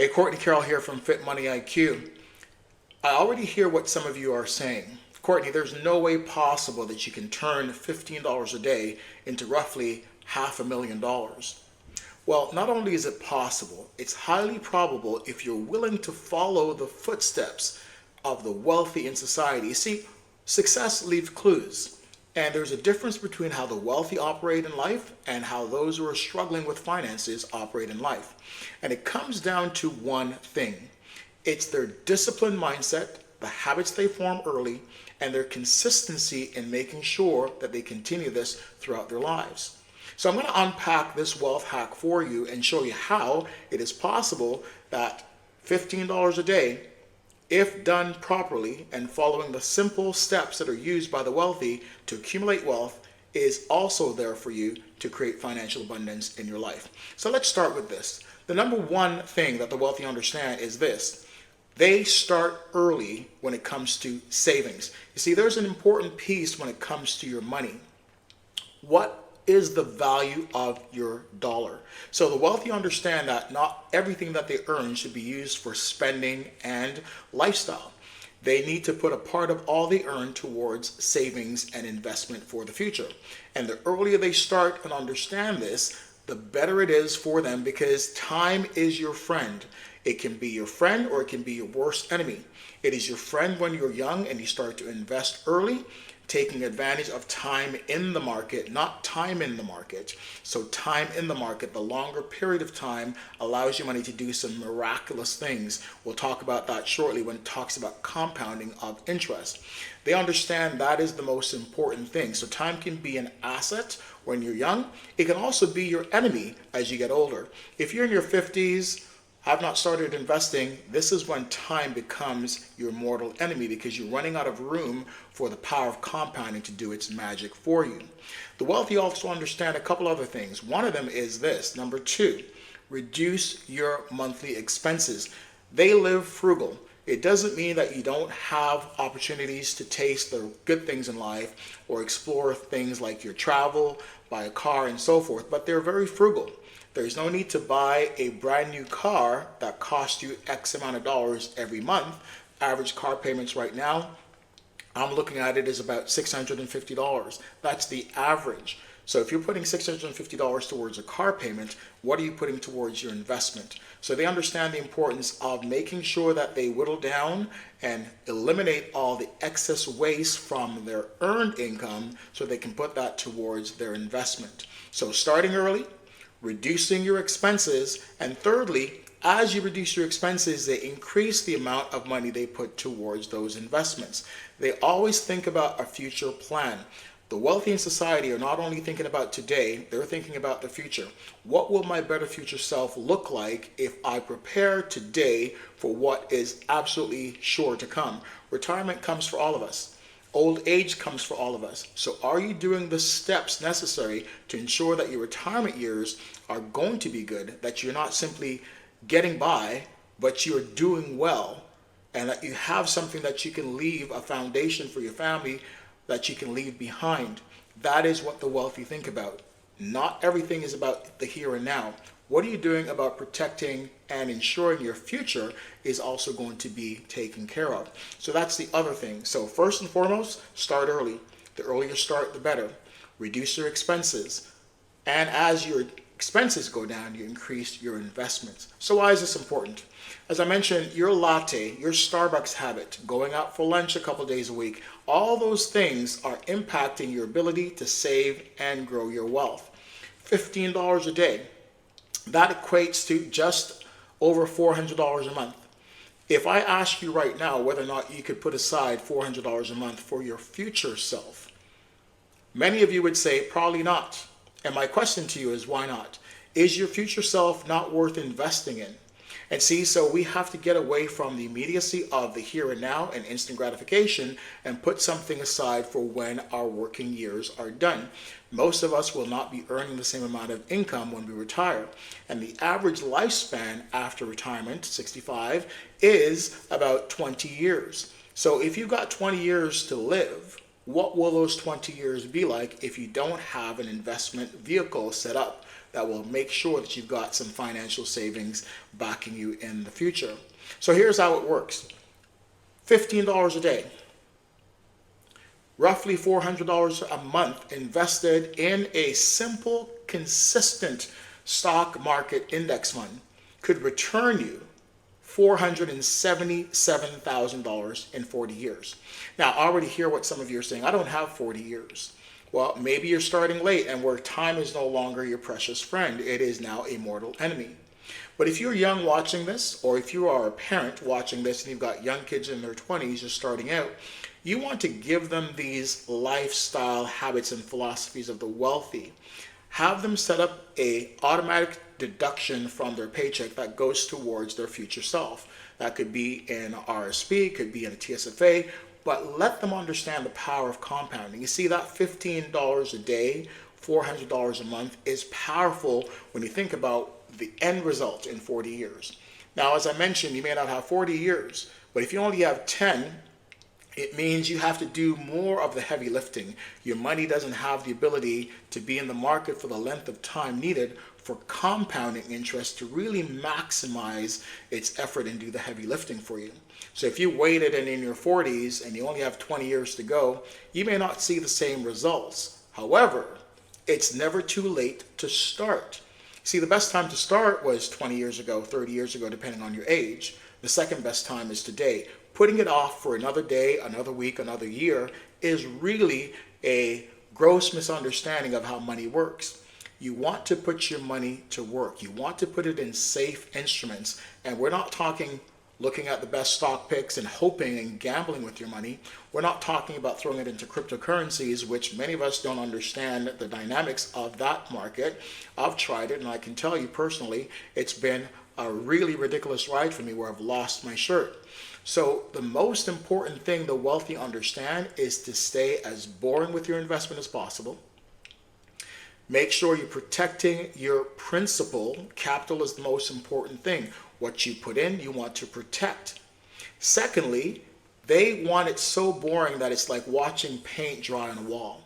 Hey, Courtney Carroll here from Fit Money IQ. I already hear what some of you are saying. Courtney, there's no way possible that you can turn $15 a day into roughly $500,000. Well, not only is it possible, it's highly probable if you're willing to follow the footsteps of the wealthy in society. You see, success leaves clues. And there's a difference between how the wealthy operate in life and how those who are struggling with finances operate in life. And it comes down to one thing. It's their disciplined mindset, the habits they form early, and their consistency in making sure that they continue this throughout their lives. So I'm going to unpack this wealth hack for you and show you how it is possible that $15 a day, if done properly and following the simple steps that are used by the wealthy to accumulate wealth, is also there for you to create financial abundance in your life. So let's start with this. The number one thing that the wealthy understand is this. They start early when it comes to savings. You see, there's an important piece when it comes to your money. What is the value of your dollar? So the wealthy understand that not everything that they earn should be used for spending and lifestyle. They need to put a part of all they earn towards savings and investment for the future. And the earlier they start and understand this, the better it is for them, because time is your friend. It can be your friend or it can be your worst enemy. It is your friend when you're young and you start to invest early, taking advantage of time in the market, not time in the market. So time in the market, the longer period of time, allows your money to do some miraculous things. We'll talk about that shortly when it talks about compounding of interest. They understand that is the most important thing. So time can be an asset when you're young. It can also be your enemy as you get older. If you're in your 50s, have not started investing, this is when time becomes your mortal enemy, because you're running out of room for the power of compounding to do its magic for you. The wealthy also understand a couple other things. One of them is this. Number two, reduce your monthly expenses. They live frugal. It doesn't mean that you don't have opportunities to taste the good things in life or explore things like your travel, buy a car, and so forth, but they're very frugal. There's no need to buy a brand new car that costs you X amount of dollars every month. Average car payments right now, I'm looking at it, is about $650. That's the average. So if you're putting $650 towards a car payment, what are you putting towards your investment? So they understand the importance of making sure that they whittle down and eliminate all the excess waste from their earned income so they can put that towards their investment. So starting early, reducing your expenses, and thirdly, as you reduce your expenses, they increase the amount of money they put towards those investments. They always think about a future plan. The wealthy in society are not only thinking about today, they're thinking about the future. What will my better future self look like if I prepare today for what is absolutely sure to come? Retirement comes for all of us. Old age comes for all of us. So are you doing the steps necessary to ensure that your retirement years are going to be good, that you're not simply getting by, but you're doing well, and that you have something that you can leave, a foundation for your family that you can leave behind? That is what the wealthy think about. Not everything is about the here and now. What are you doing about protecting and ensuring your future is also going to be taken care of? So that's the other thing. So first and foremost, start early. The earlier you start, the better. Reduce your expenses. And as your expenses go down, you increase your investments. So why is this important? As I mentioned, your latte, your Starbucks habit, going out for lunch a couple days a week, all those things are impacting your ability to save and grow your wealth. $15 a day. That equates to just over $400 a month. If I ask you right now whether or not you could put aside $400 a month for your future self, many of you would say probably not. And my question to you is, why not? Is your future self not worth investing in? And see, so we have to get away from the immediacy of the here and now and instant gratification and put something aside for when our working years are done. Most of us will not be earning the same amount of income when we retire. And the average lifespan after retirement, 65, is about 20 years. So if you've got 20 years to live, what will those 20 years be like if you don't have an investment vehicle set up that will make sure that you've got some financial savings backing you in the future. So here's how it works. $15 a day, roughly $400 a month invested in a simple, consistent stock market index fund could return you $477,000 in 40 years. Now, I already hear what some of you are saying. I don't have 40 years. Well, maybe you're starting late and where time is no longer your precious friend. It is now a mortal enemy. But if you're young watching this, or if you are a parent watching this and you've got young kids in their 20s just starting out, you want to give them these lifestyle habits and philosophies of the wealthy. Have them set up a automatic deduction from their paycheck that goes towards their future self. That could be in RSP, could be in a TSFA, but let them understand the power of compounding. You see, that $15 a day, $400 a month is powerful when you think about the end result in 40 years. Now, as I mentioned, you may not have 40 years, but if you only have 10, it means you have to do more of the heavy lifting. Your money doesn't have the ability to be in the market for the length of time needed for compounding interest to really maximize its effort and do the heavy lifting for you. So if you waited and in your 40s and you only have 20 years to go, you may not see the same results. However, it's never too late to start. See, the best time to start was 20 years ago, 30 years ago, depending on your age. The second best time is today. Putting it off for another day, another week, another year is really a gross misunderstanding of how money works. You want to put your money to work. You want to put it in safe instruments. And we're not talking looking at the best stock picks and hoping and gambling with your money. We're not talking about throwing it into cryptocurrencies, which many of us don't understand the dynamics of that market. I've tried it, and I can tell you personally, it's been a really ridiculous ride for me where I've lost my shirt. So the most important thing the wealthy understand is to stay as boring with your investment as possible. Make sure you're protecting your principal. Capital is the most important thing. What you put in, you want to protect. Secondly, they want it so boring that it's like watching paint dry on a wall,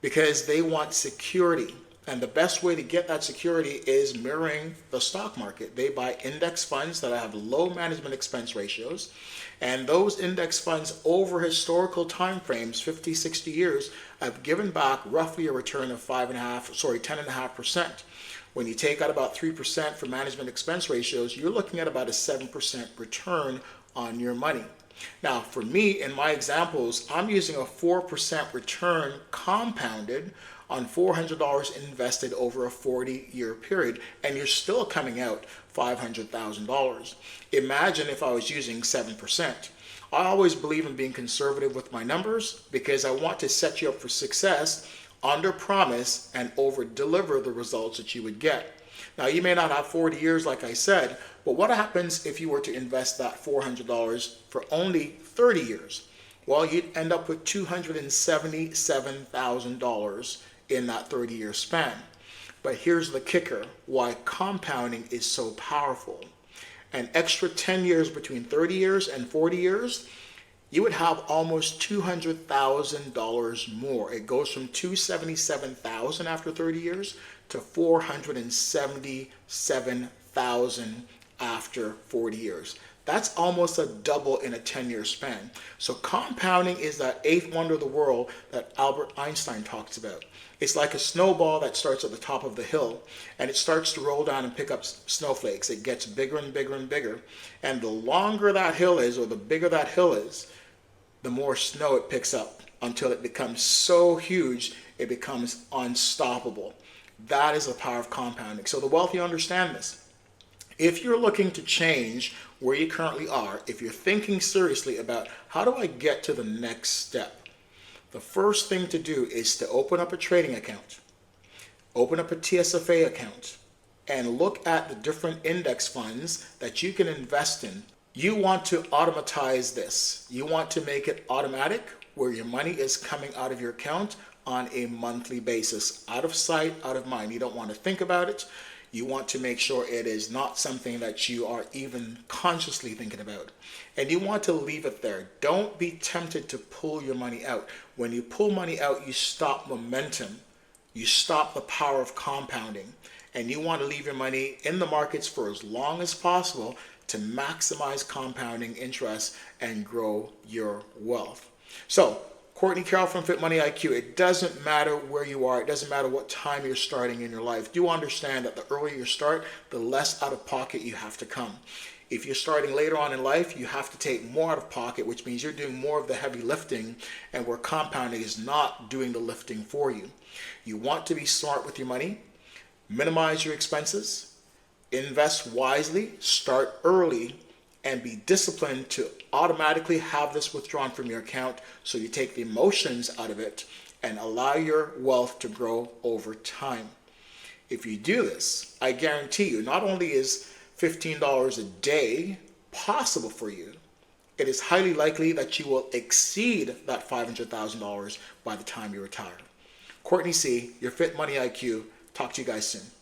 because they want security. And the best way to get that security is mirroring the stock market. They buy index funds that have low management expense ratios. And those index funds over historical time frames, 50, 60 years, have given back roughly a return of 10.5%. When you take out about 3% for management expense ratios, you're looking at about a 7% return on your money. Now, for me, in my examples, I'm using a 4% return compounded on $400 invested over a 40-year period, and you're still coming out $500,000. Imagine if I was using 7%. I always believe in being conservative with my numbers because I want to set you up for success, under promise and over deliver the results that you would get. Now, you may not have 40 years like I said, but what happens if you were to invest that $400 for only 30 years? Well, you'd end up with $277,000 in that 30-year span. But here's the kicker, why compounding is so powerful. An extra 10 years between 30 years and 40 years, you would have almost $200,000 more. It goes from $277,000 after 30 years to $477,000 after 40 years. That's almost a double in a 10-year span. So compounding is that eighth wonder of the world that Albert Einstein talks about. It's like a snowball that starts at the top of the hill, and it starts to roll down and pick up snowflakes. It gets bigger and bigger and bigger. And the longer that hill is, or the bigger that hill is, the more snow it picks up until it becomes so huge, it becomes unstoppable. That is the power of compounding. So the wealthy understand this. If you're looking to change where you currently are, if you're thinking seriously about how do I get to the next step, the first thing to do is to open up a trading account, open up a TSFA account, and look at the different index funds that you can invest in. You want to automatize this. You want to make it automatic, where your money is coming out of your account on a monthly basis, out of sight, out of mind. You don't want to think about it. You want to make sure it is not something that you are even consciously thinking about. And you want to leave it there. Don't be tempted to pull your money out. When you pull money out, you stop momentum. you stop the power of compounding, and you want to leave your money in the markets for as long as possible to maximize compounding interest and grow your wealth. So, Courtney Carroll from Fit Money IQ, it doesn't matter where you are, it doesn't matter what time you're starting in your life. Do understand that the earlier you start, the less out of pocket you have to come. If you're starting later on in life, you have to take more out of pocket, which means you're doing more of the heavy lifting, and where compounding is not doing the lifting for you. You want to be smart with your money, minimize your expenses, invest wisely, start early, and be disciplined to automatically have this withdrawn from your account so you take the emotions out of it and allow your wealth to grow over time. If you do this, I guarantee you, not only is $15 a day possible for you, it is highly likely that you will exceed that $500,000 by the time you retire. Courtney C., your Fit Money IQ. Talk to you guys soon.